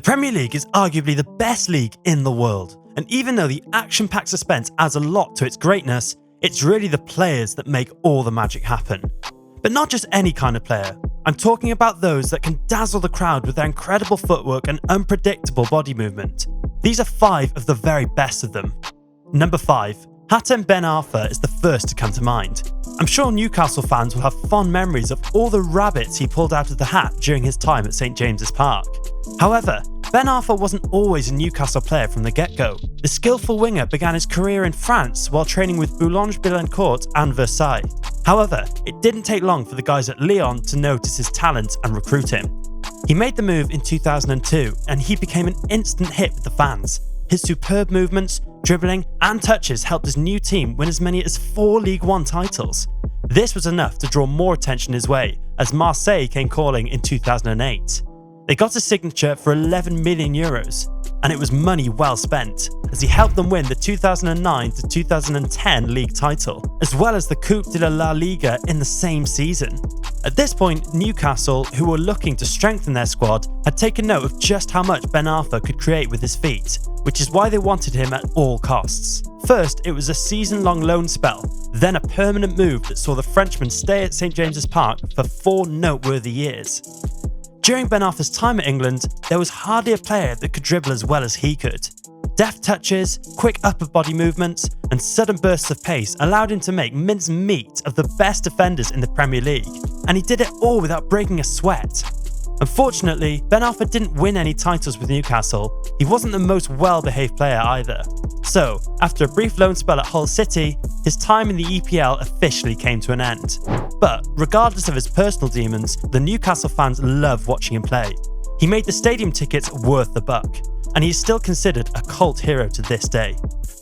Premier League is arguably the best league in the world, and even though the action-packed suspense adds a lot to its greatness, it's really the players that make all the magic happen. But not just any kind of player. I'm talking about those that can dazzle the crowd with their incredible footwork and unpredictable body movement. These are 5 of the very best of them. Number 5. Hatem Ben Arfa is the first to come to mind. I'm sure Newcastle fans will have fond memories of all the rabbits he pulled out of the hat during his time at St James's Park. However, Ben Arfa wasn't always a Newcastle player from the get-go. The skillful winger began his career in France while training with Boulogne-Billancourt and Versailles. However, it didn't take long for the guys at Lyon to notice his talent and recruit him. He made the move in 2002 and he became an instant hit with the fans. His superb movements, dribbling and touches helped his new team win as many as 4 League One titles. This was enough to draw more attention his way as Marseille came calling in 2008. They got a signature for €11 million, and it was money well spent, as he helped them win the 2009 to 2010 league title, as well as the Coupe de la Liga in the same season. At this point, Newcastle, who were looking to strengthen their squad, had taken note of just how much Ben Arfa could create with his feet, which is why they wanted him at all costs. First, it was a season-long loan spell, then a permanent move that saw the Frenchman stay at St James's Park for 4 noteworthy years. During Ben Arfa's time at England, there was hardly a player that could dribble as well as he could. Deft touches, quick upper body movements, and sudden bursts of pace allowed him to make mince meat of the best defenders in the Premier League, and he did it all without breaking a sweat. Unfortunately, Ben Arfa didn't win any titles with Newcastle. He wasn't the most well-behaved player either. So, after a brief loan spell at Hull City, his time in the EPL officially came to an end. But regardless of his personal demons, the Newcastle fans love watching him play. He made the stadium tickets worth the buck, and he is still considered a cult hero to this day.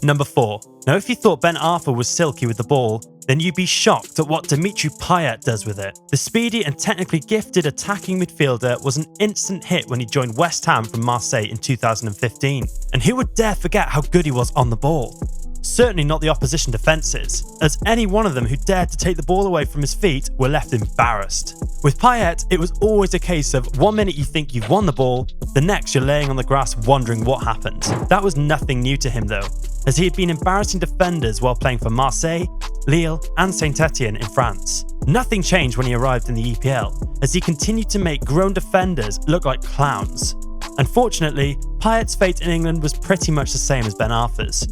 Number 4. Now if you thought Ben Arfa was silky with the ball, then you'd be shocked at what Dimitri Payet does with it. The speedy and technically gifted attacking midfielder was an instant hit when he joined West Ham from Marseille in 2015. And who would dare forget how good he was on the ball? Certainly not the opposition defences, as any one of them who dared to take the ball away from his feet were left embarrassed. With Payet, it was always a case of 1 minute you think you've won the ball, the next you're laying on the grass wondering what happened. That was nothing new to him though, as he had been embarrassing defenders while playing for Marseille, Lille and Saint-Etienne in France. Nothing changed when he arrived in the EPL, as he continued to make grown defenders look like clowns. Unfortunately, Payet's fate in England was pretty much the same as Ben Arfa's.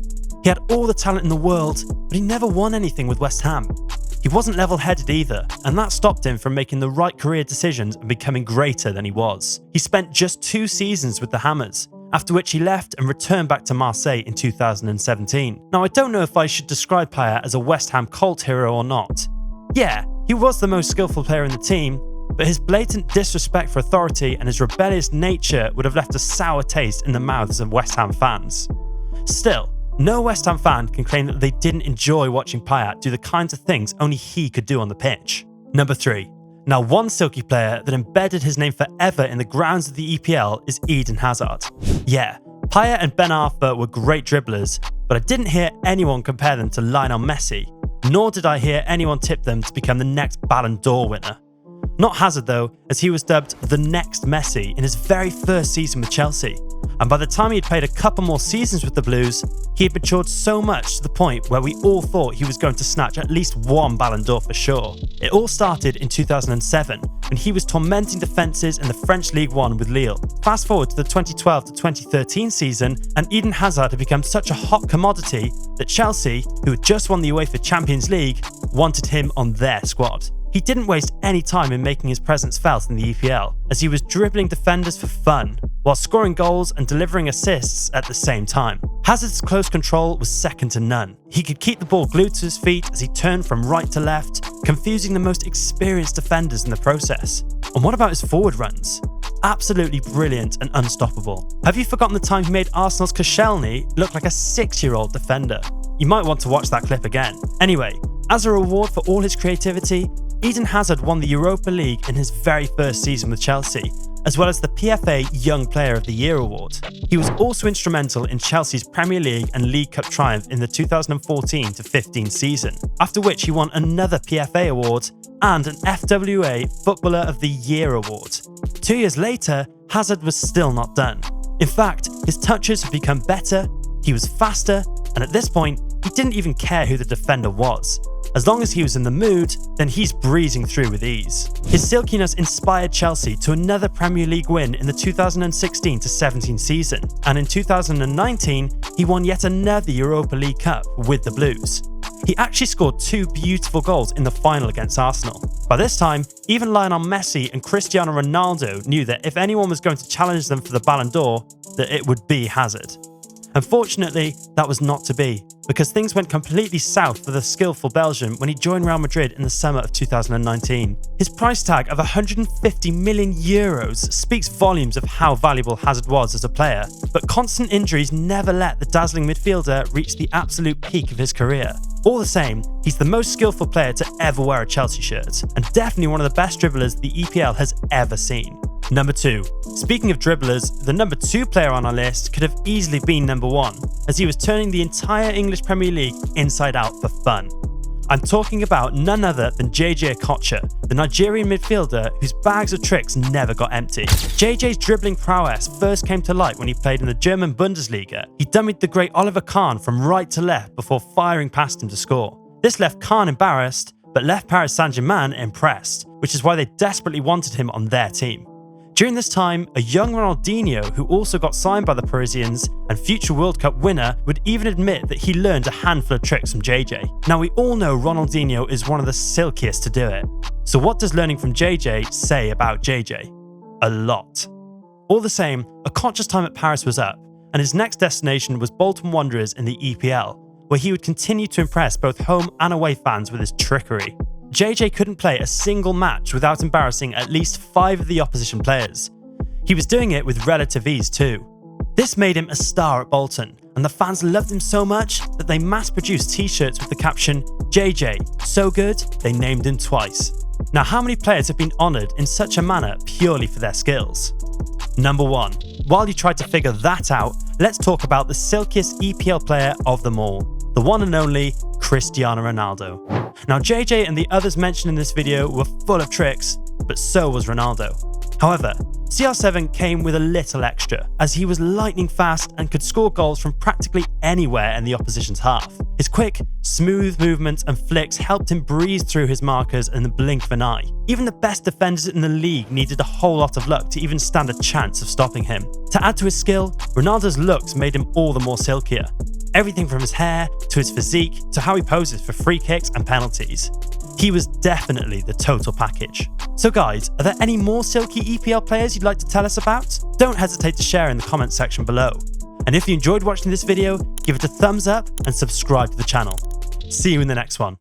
He had all the talent in the world, but he never won anything with West Ham. He wasn't level-headed either, and that stopped him from making the right career decisions and becoming greater than he was. He spent just 2 seasons with the Hammers, after which he left and returned back to Marseille in 2017. Now I don't know if I should describe Payet as a West Ham cult hero or not. Yeah, he was the most skillful player in the team, but his blatant disrespect for authority and his rebellious nature would have left a sour taste in the mouths of West Ham fans. Still, no West Ham fan can claim that they didn't enjoy watching Payet do the kinds of things only he could do on the pitch. Number 3. Now one Silky player that embedded his name forever in the grounds of the EPL is Eden Hazard. Yeah, Payet and Ben Arfa were great dribblers, but I didn't hear anyone compare them to Lionel Messi, nor did I hear anyone tip them to become the next Ballon d'Or winner. Not Hazard though, as he was dubbed the next Messi in his very first season with Chelsea. And by the time he had played a couple more seasons with the Blues, he had matured so much to the point where we all thought he was going to snatch at least 1 Ballon d'Or for sure. It all started in 2007, when he was tormenting defences in the French League One with Lille. Fast forward to the 2012 to 2013 season, and Eden Hazard had become such a hot commodity that Chelsea, who had just won the UEFA Champions League, wanted him on their squad. He didn't waste any time in making his presence felt in the EPL, as he was dribbling defenders for fun, while scoring goals and delivering assists at the same time. Hazard's close control was second to none. He could keep the ball glued to his feet as he turned from right to left, confusing the most experienced defenders in the process. And what about his forward runs? Absolutely brilliant and unstoppable. Have you forgotten the time he made Arsenal's Koscielny look like a 6-year-old defender? You might want to watch that clip again. Anyway, as a reward for all his creativity, Eden Hazard won the Europa League in his very first season with Chelsea, as well as the PFA Young Player of the Year award. He was also instrumental in Chelsea's Premier League and League Cup triumph in the 2014-15 season, after which he won another PFA award and an FWA Footballer of the Year award. 2 years later, Hazard was still not done. In fact, his touches have become better, he was faster, and at this point, he didn't even care who the defender was. As long as he was in the mood, then he's breezing through with ease. His silkiness inspired Chelsea to another Premier League win in the 2016-17 season, and in 2019, he won yet another Europa League Cup with the Blues. He actually scored 2 beautiful goals in the final against Arsenal. By this time, even Lionel Messi and Cristiano Ronaldo knew that if anyone was going to challenge them for the Ballon d'Or, that it would be Hazard. Unfortunately, that was not to be, because things went completely south for the skillful Belgian when he joined Real Madrid in the summer of 2019. His price tag of €150 million speaks volumes of how valuable Hazard was as a player, but constant injuries never let the dazzling midfielder reach the absolute peak of his career. All the same, he's the most skillful player to ever wear a Chelsea shirt, and definitely one of the best dribblers the EPL has ever seen. Number 2. Speaking of dribblers, the number 2 player on our list could have easily been number 1, as he was turning the entire English Premier League inside out for fun. I'm talking about none other than JJ Okocha, the Nigerian midfielder whose bags of tricks never got empty. JJ's dribbling prowess first came to light when he played in the German Bundesliga. He dummied the great Oliver Kahn from right to left before firing past him to score. This left Kahn embarrassed, but left Paris Saint-Germain impressed, which is why they desperately wanted him on their team. During this time, a young Ronaldinho, who also got signed by the Parisians and future World Cup winner, would even admit that he learned a handful of tricks from JJ. Now, we all know Ronaldinho is one of the silkiest to do it. So what does learning from JJ say about JJ? A lot. All the same, Okocha's time at Paris was up, and his next destination was Bolton Wanderers in the EPL, where he would continue to impress both home and away fans with his trickery. JJ couldn't play a single match without embarrassing at least 5 of the opposition players. He was doing it with relative ease too. This made him a star at Bolton, and the fans loved him so much that they mass-produced t-shirts with the caption, "JJ, so good, they named him twice." Now, how many players have been honoured in such a manner purely for their skills? Number 1. While you try to figure that out, let's talk about the silkiest EPL player of them all, the one and only Cristiano Ronaldo. Now, JJ and the others mentioned in this video were full of tricks, but so was Ronaldo. However, CR7 came with a little extra, as he was lightning fast and could score goals from practically anywhere in the opposition's half. His quick, smooth movements and flicks helped him breeze through his markers in the blink of an eye. Even the best defenders in the league needed a whole lot of luck to even stand a chance of stopping him. To add to his skill, Ronaldo's looks made him all the more silkier. Everything from his hair, to his physique, to how he poses for free kicks and penalties. He was definitely the total package. So guys, are there any more silky EPL players you'd like to tell us about? Don't hesitate to share in the comments section below. And if you enjoyed watching this video, give it a thumbs up and subscribe to the channel. See you in the next one.